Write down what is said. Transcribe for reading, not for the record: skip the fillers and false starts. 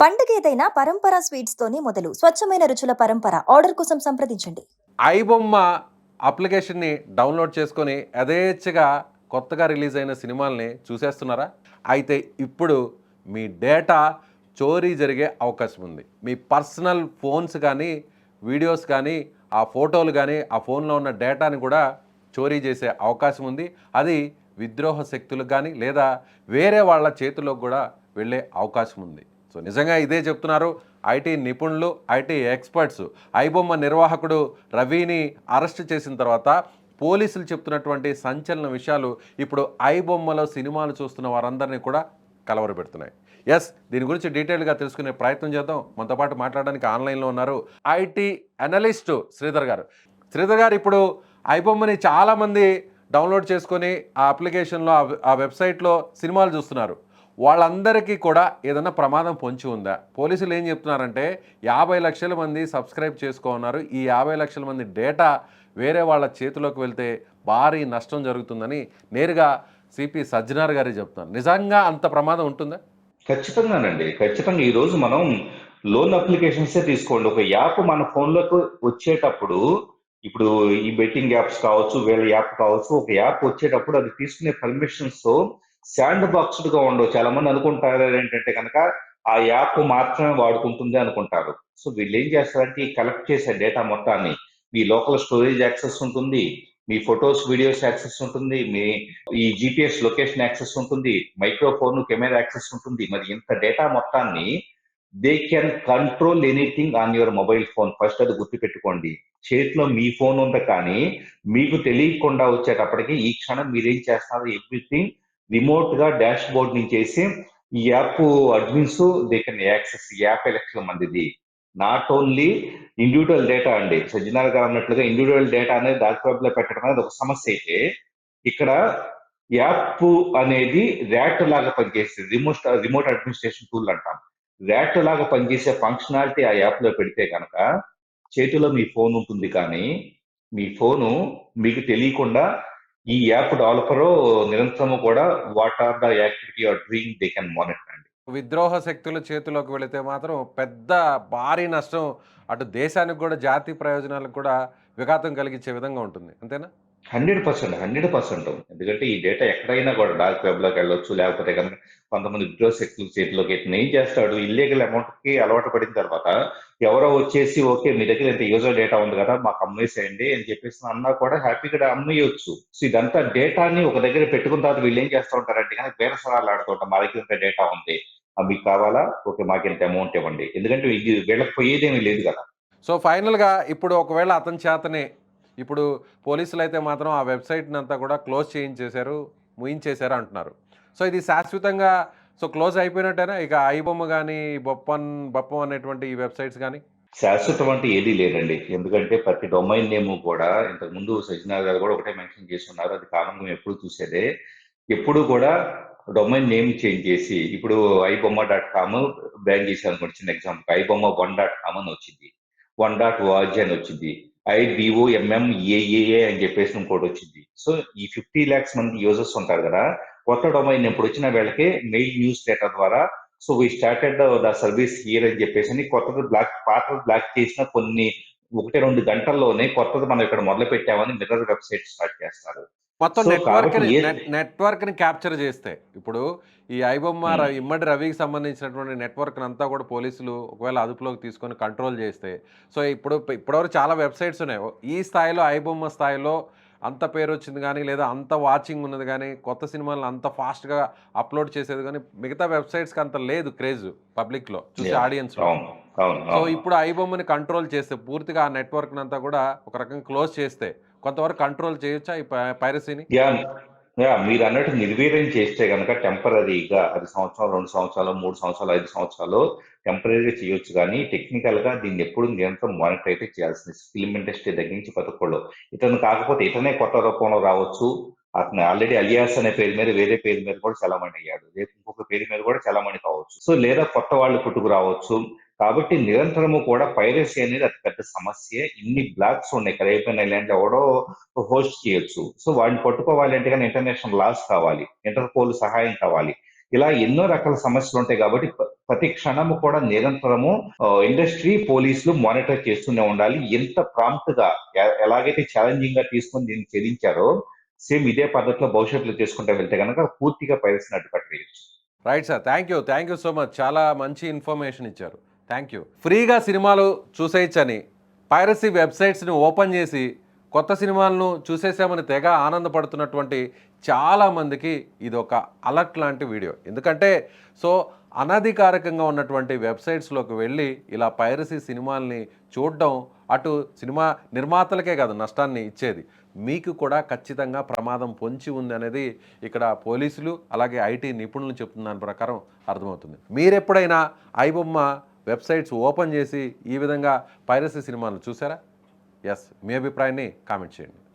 పండగేదైనా పరంపర స్వీట్స్తోనే మొదలు. స్వచ్ఛమైన రుచుల పరంపర. ఆర్డర్ కోసం సంప్రదించండి. ఐబొమ్మ అప్లికేషన్ని డౌన్లోడ్ చేసుకొని యథేచ్ఛగా కొత్తగా రిలీజ్ అయిన సినిమాల్ని చూసేస్తున్నారా? అయితే ఇప్పుడు మీ డేటా చోరీ జరిగే అవకాశం ఉంది. మీ పర్సనల్ ఫోన్స్ కానీ, వీడియోస్ కానీ, ఆ ఫోటోలు కానీ, ఆ ఫోన్లో ఉన్న డేటాని కూడా చోరీ చేసే అవకాశం ఉంది. అది విద్రోహ శక్తులకు కానీ లేదా వేరే వాళ్ళ చేతిలోకి కూడా వెళ్ళే అవకాశం ఉంది. సో నిజంగా ఇదే చెప్తున్నారు ఐటీ నిపుణులు, ఐటీ ఎక్స్పర్ట్స్. ఐబొమ్మ నిర్వాహకుడు రవిని అరెస్ట్ చేసిన తర్వాత పోలీసులు చెప్తున్నటువంటి సంచలన విషయాలు ఇప్పుడు ఐబొమ్మలో సినిమాలు చూస్తున్న వారందరినీ కూడా కలవరపెడుతున్నాయి. ఎస్, దీని గురించి డీటెయిల్గా తెలుసుకునే ప్రయత్నం చేద్దాం. మనతో పాటు మాట్లాడడానికి ఆన్లైన్లో ఉన్నారు ఐటీ అనలిస్టు శ్రీధర్ గారు. శ్రీధర్ గారు, ఇప్పుడు ఐబొమ్మని చాలామంది డౌన్లోడ్ చేసుకొని ఆ అప్లికేషన్లో ఆ వెబ్సైట్లో సినిమాలు చూస్తున్నారు. వాళ్ళందరికీ కూడా ఏదైనా ప్రమాదం పొంచి ఉందా? పోలీసులు ఏం చెప్తున్నారంటే 50 లక్షల మంది సబ్స్క్రైబ్ చేసుకోన్నారు. ఈ 50 లక్షల మంది డేటా వేరే వాళ్ళ చేతిలోకి వెళ్తే భారీ నష్టం జరుగుతుందని నేరుగా సిపి సజ్జనార్ గారే చెప్తున్నారు. నిజంగా అంత ప్రమాదం ఉంటుందా? ఖచ్చితంగానండి. ఖచ్చితంగా ఈరోజు మనం లోన్ అప్లికేషన్సే తీసుకోండి. ఒక యాప్ మన ఫోన్‌లోకి వచ్చేటప్పుడు, ఇప్పుడు ఈ బెట్టింగ్ యాప్స్ కావచ్చు, వీళ్ళ యాప్ కావచ్చు, ఒక యాప్ వచ్చేటప్పుడు అది తీసుకునే పర్మిషన్స్‌తో శాండ్ బాక్స్డ్‌గా ఉండవు. చాలామంది అనుకుంటారు ఏంటంటే గనక, ఆ యాప్ మాత్రమే వాడుకుంటుంది అనుకుంటారు. సో వీళ్ళేం చేస్తారంటే, ఈ కలెక్ట్ చేసే డేటా మొత్తాన్ని, మీ లోకల్ స్టోరేజ్ యాక్సెస్ ఉంటుంది, మీ ఫోటోస్, వీడియోస్ యాక్సెస్ ఉంటుంది, మీ ఈ జీపీఎస్ లొకేషన్ యాక్సెస్ ఉంటుంది, మైక్రోఫోన్, కెమెరా యాక్సెస్ ఉంటుంది. మరి ఇంత డేటా మొత్తాన్ని they can control anything on your mobile phone. First అది గుర్తుపెట్టుకోండి. చేతిలో మీ ఫోన్ ఉంది, కానీ మీకు తెలియకుండా వచ్చేటప్పటికి ఈ క్షణం మీరేం చేస్తున్నారు, ఎవ్రీథింగ్ రిమోట్ గా డాష్ బోర్డ్ నుంచేసి ఈ app admins they can access. 50 లక్షల మందిది. నాట్ ఓన్లీ ఇండివిజువల్ డేటా అండి. సజ్జనార్ గారు అన్నట్లుగా ఇండివిజువల్ డేటా అనేది డార్క్ వెబ్ లో పెట్టడం అనేది ఒక సమస్య అయితే, ఇక్కడ యాప్ అనేది ర్యాట్ లాగా పనిచేస్తుంది. రిమోట్ అడ్మినిస్ట్రేషన్ టూల్ అంటాం. ర్యాట్ లాగా పనిచేసే ఫంక్షనాలిటీ ఆ యాప్ లో పెడితే కనుక, చేతిలో మీ ఫోన్ ఉంటుంది, కానీ మీ ఫోను మీకు తెలియకుండా ఈ యాప్ డెవలపరు నిరంతరము కూడా what are the activity are doing they can monitor అండి. విద్రోహ శక్తుల చేతిలోకి వెళితే మాత్రం పెద్ద భారీ నష్టం, అటు దేశానికి కూడా జాతీయ ప్రయోజనాలకు కూడా విఘాతం కలిగించే విధంగా ఉంటుంది. అంతేనా? 100%. ఎందుకంటే ఈ డేటా ఎక్కడైనా కూడా డార్క్ వెబ్ లోకి వెళ్ళొచ్చు. లేకపోతే కనుక కొంతమంది విద్రోహ శక్తుల చేతిలోకి ఇతను ఏం చేస్తాడు, ఇల్లీగల్ అమౌంట్ కి అలవాటు పడిన తర్వాత ఎవరో వచ్చేసి ఓకే మీ దగ్గర ఇంత యూజర్ డేటా ఉంది కదా మాకు అమ్మేసేయండి అని చెప్పేసి అన్నా కూడా హ్యాపీగా అమ్మేయొచ్చు. సో ఇదంతా డేటాని ఒక దగ్గర పెట్టుకున్న తర్వాత వీళ్ళు ఏం చేస్తూ ఉంటారంటే కనుక బేరసరాలు ఆడుతుంటాం. మా దగ్గర ఇంత డేటా ఉంది, మీకు కావాలా, ఓకే మాకు ఇంత అమౌంట్ ఇవ్వండి. ఎందుకంటే ఇది వీళ్ళకి పోయేదేమీ లేదు కదా. సో ఫైనల్గా ఇప్పుడు ఒకవేళ అతని చేతనే ఇప్పుడు పోలీసులు అయితే మాత్రం ఆ వెబ్సైట్ని అంతా కూడా క్లోజ్ చేయించేశారు, ముయించేశారు అంటున్నారు. సో ఇది శాశ్వతంగా క్లోజ్ అయిపోయినట్టేనా ఇక ఐబొమ్మ కానీ బప్పం అనేటువంటి ఈ వెబ్సైట్స్ కానీ? శాశ్వతం అంటే ఏదీ లేదండి. ఎందుకంటే ప్రతి డొమైన్ నేమ్ కూడా ఇంతకుముందు సజ్జనార్ గారు కూడా ఒకటే మెన్షన్ చేసి ఉన్నారు. అది కామన్ గా ఎప్పుడు చూసేదే. ఎప్పుడు కూడా డొమైన్ నేమ్ చేంజ్ చేసి, ఇప్పుడు ఐబొమ్మ.com బ్యాన్ చేశారు అనుకోండి, చిన్న ఎగ్జాంపుల్ ఐబొమ్మ1.com అని వచ్చింది, 1.org అని వచ్చింది, IBOMMAAA అని చెప్పేసి ఇంకోటి వచ్చింది. సో ఈ 50 lakhs మంది యూజర్స్ ఉంటారు కదా, కొత్త డొమైన్ ఎప్పుడు వచ్చినా వీళ్ళకి మెయిల్ న్యూస్ లెటర్ ద్వారా so we started the service here అని చెప్పేసి కొత్తది పాతది బ్లాక్ చేసిన కొన్ని 1-2 గంటల్లోనే కొత్తది మనం ఇక్కడ మొదలు పెట్టామని మిర్రర్ వెబ్సైట్ స్టార్ట్ చేస్తారు. మొత్తం సో కాబట్టి నెట్వర్క్ని క్యాప్చర్ చేస్తే ఇప్పుడు ఈ ఐబొమ్మ ఇమ్మడి రవికి సంబంధించినటువంటి నెట్వర్క్ని అంతా కూడా పోలీసులు ఒకవేళ అదుపులోకి తీసుకొని కంట్రోల్ చేస్తే, సో ఇప్పటివరకు చాలా వెబ్సైట్స్ ఉన్నాయి. ఈ స్థాయిలో ఐబొమ్మ స్థాయిలో అంత పేరు వచ్చింది కానీ లేదా అంత వాచింగ్ ఉన్నది కానీ కొత్త సినిమాలను అంత ఫాస్ట్గా అప్లోడ్ చేసేది కానీ మిగతా వెబ్సైట్స్కి అంత లేదు క్రేజ్ పబ్లిక్లో చూసే ఆడియన్స్లో. సో ఇప్పుడు ఐబొమ్మని కంట్రోల్ చేస్తే పూర్తిగా ఆ నెట్వర్క్ని అంతా కూడా ఒక రకంగా క్లోజ్ చేస్తే కొంతవరకు కంట్రోల్ చేయొచ్చా ఈ పైరసీని? మీరు అన్నట్టు నిర్వీర్యం చేస్తే కనుక టెంపరీగా అది సంవత్సరం, 2 సంవత్సరాలు, 3 సంవత్సరాలు, 5 సంవత్సరాలు టెంపరీగా చేయొచ్చు, కానీ టెక్నికల్ గా దీన్ని ఎప్పుడు నిరంతరం మానిటర్ అయితే చేయాల్సింది. ఫిల్మ్ ఇండస్ట్రీ దగ్గర నుంచి పథకంలో ఇతను కాకపోతే ఇతనే కొత్త రూపంలో రావచ్చు. అతను ఆల్రెడీ అలియాస్ అనే పేరు మీద వేరే పేరు మీద కూడా చలామణి అయ్యాడు, రేపు ఇంకొక పేరు మీద కూడా చలామణి కావచ్చు. సో లేదా కొత్త వాళ్ళు పుట్టుకు రావచ్చు. కాబట్టి నిరంతరము కూడా పైరసీ అనేది అతి పెద్ద సమస్య. ఇన్ని బ్లాక్స్ ఉన్నాయి, కరేబియన్ ఐలాండ్ ఎవడో హోస్ట్ చేయొచ్చు. సో వాడిని పట్టుకోవాలి అంటే కానీ ఇంటర్నేషనల్ లాస్ కావాలి, ఇంటర్పోల్ సహాయం కావాలి. ఇలా ఎన్నో రకాల సమస్యలు ఉంటాయి కాబట్టి ప్రతి క్షణము కూడా నిరంతరము ఇండస్ట్రీ పోలీసులు మానిటర్ చేస్తూనే ఉండాలి. ఎంత ప్రాంప్ట్ గా ఎలాగైతే ఛాలెంజింగ్ గా తీసుకొని దీన్ని ఛేదించారో సేమ్ ఇదే పద్ధతిలో భవిష్యత్తులో చేసుకుంటూ వెళ్తే కనుక పూర్తిగా పైరసీని అడ్డుకట్టవేయచ్చు. Right sir, thank you so much. చాలా మంచి ఇన్ఫర్మేషన్ ఇచ్చారు. Thank you. ఫ్రీగా సినిమాలు చూసేయచ్చని పైరసీ వెబ్సైట్స్ని ఓపెన్ చేసి కొత్త సినిమాలను చూసేసామని తెగ ఆనందపడుతున్నటువంటి చాలామందికి ఇది ఒక అలర్ట్ లాంటి వీడియో. ఎందుకంటే సో అనధికారికంగా ఉన్నటువంటి వెబ్సైట్స్లోకి వెళ్ళి ఇలా పైరసీ సినిమాల్ని చూడడం అటు సినిమా నిర్మాతలకే కాదు నష్టాన్ని ఇచ్చేది, మీకు కూడా ఖచ్చితంగా ప్రమాదం పొంచి ఉంది అనేది ఇక్కడ పోలీసులు అలాగే ఐటీ నిపుణులు చెప్తున్న దాని ప్రకారం అర్థమవుతుంది. మీరెప్పుడైనా ఐబొమ్మ వెబ్సైట్స్ ఓపెన్ చేసి ఈ విధంగా పైరసీ సినిమాలు చూసారా? ఎస్, మీ అభిప్రాయాన్ని కామెంట్ చేయండి.